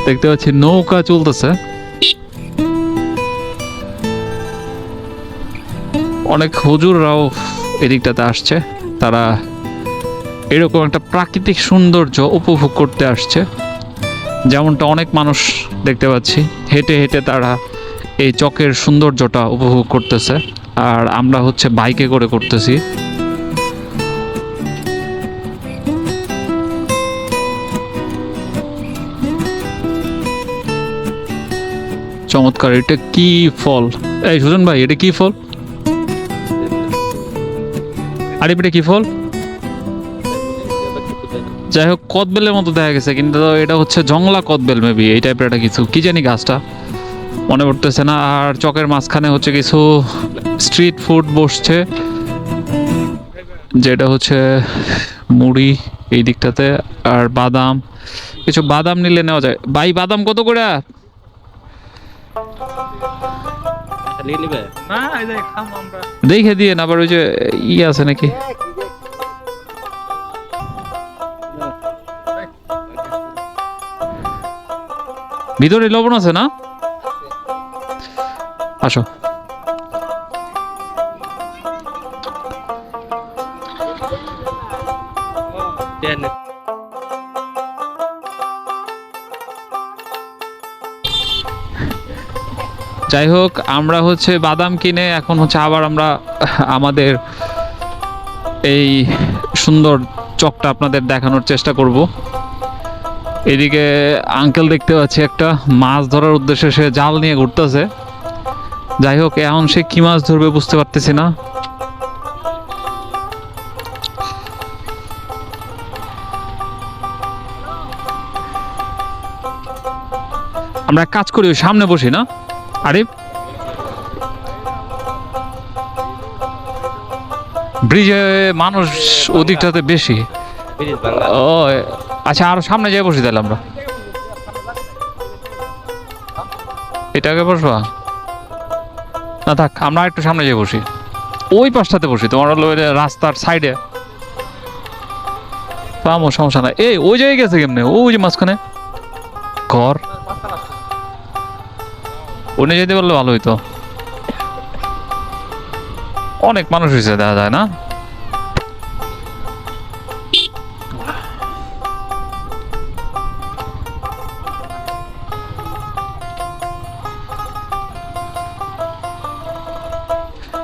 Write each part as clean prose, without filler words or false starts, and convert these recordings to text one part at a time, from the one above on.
দেখতে পাচ্ছি নৌকা চলতেছে, অনেক হুজুররাও এদিকটাতে আসছে, তারা এরকম একটা প্রাকৃতিক সৌন্দর্য উপভোগ করতে আসছে। যেমনটা অনেক মানুষ দেখতে পাচ্ছি হেঁটে হেঁটে তারা এই চকের সৌন্দর্যটা উপভোগ করতেছে, আর আমরা হচ্ছে বাইকে করে করতেছি। চমৎকার। এটা কি ফল? এই সুজন ভাই, এটা কি ফল? আরে এটা কি ফল? যাই হোক, কদবেলের মতো দেখা গেছে, কিন্তু এটা হচ্ছে জংলা কদবেল মেবি, এই টাইপের একটা কিছু, কি জানি গাছটা মনে পড়তেছে না। আর চকের মাঝখানে হচ্ছে কিছু স্ট্রিট ফুড বসছে, যেটা হচ্ছে মুড়ি এই দিকটাতে, আর বাদাম, কিছু বাদাম নিলে নেওয়া যায়। ভাই বাদাম কত করে? দেখে দিয়ে আবার ওই যে আছে নাকি? ভিতরে লবণ আছে না? আসো। যাই হোক, আমরা হচ্ছে বাদাম কিনে এখন হচ্ছে আবার আমরা আমাদের এই সুন্দর চকটা আপনাদের দেখানোর চেষ্টা করব। এদিকে আঙ্কেল দেখতে পাচ্ছি একটা মাছ ধরার উদ্দেশ্যে সে জাল নিয়ে ঘুরতেছে। যাই হোক, এখন সে কি মাছ ধরবে বুঝতে পারতেছি না। আমরা কাজ করি, ওই সামনে বসি না? আরে ব্রিজে মানুষ ওদিকটাতে বেশি। ও আচ্ছা, আরো সামনে যাই বসি তাহলে আমরা। এটাকে বসবা না, থাক, আমরা একটু সামনে যাই বসি, ওই পাশটাতে বসি, তোমার হলো রাস্তার সাইডে পামো, সমস্যা নাই। এই ওই জায়গায় গেছে কেমনে? ওই যে মাঝখানে ঘর, ওনে যেতে পারলে ভালো হইতো। অনেক মানুষ হয়েছে দেখা যায় না?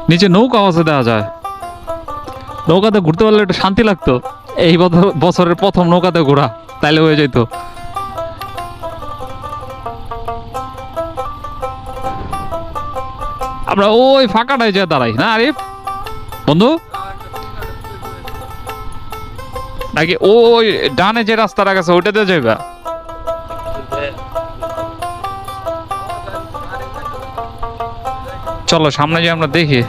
নিচে নৌকা আছে দেখা যায়, নৌকাতে ঘুরতে পারলে একটু শান্তি লাগতো। এই বছরের প্রথম নৌকাতে ঘোরা, তাইলে হয়ে যেত। আমরা ওই ফাঁকাটাই যা দাঁড়াই না? আরে বন্ধু, নাকি ওই ডানে যে রাস্তাটা গেছে ওইটাতে যাইবা? চলো সামনে যে আমরা দেখি।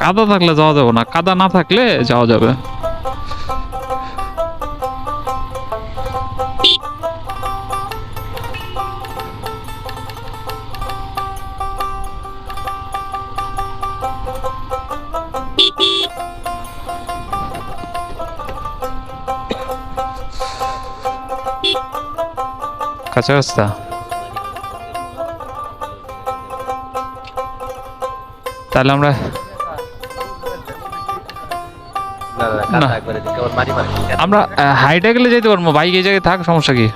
কাদা থাকলে যাওয়া যাবে না, কাদা না থাকলে যাওয়া যাবে। কাঁচা রাস্তা, তাহলে আমরা আমরা হাইটে গেলে যেতে পারবো। বাইক এই জায়গায় থাক, সমস্যা কি?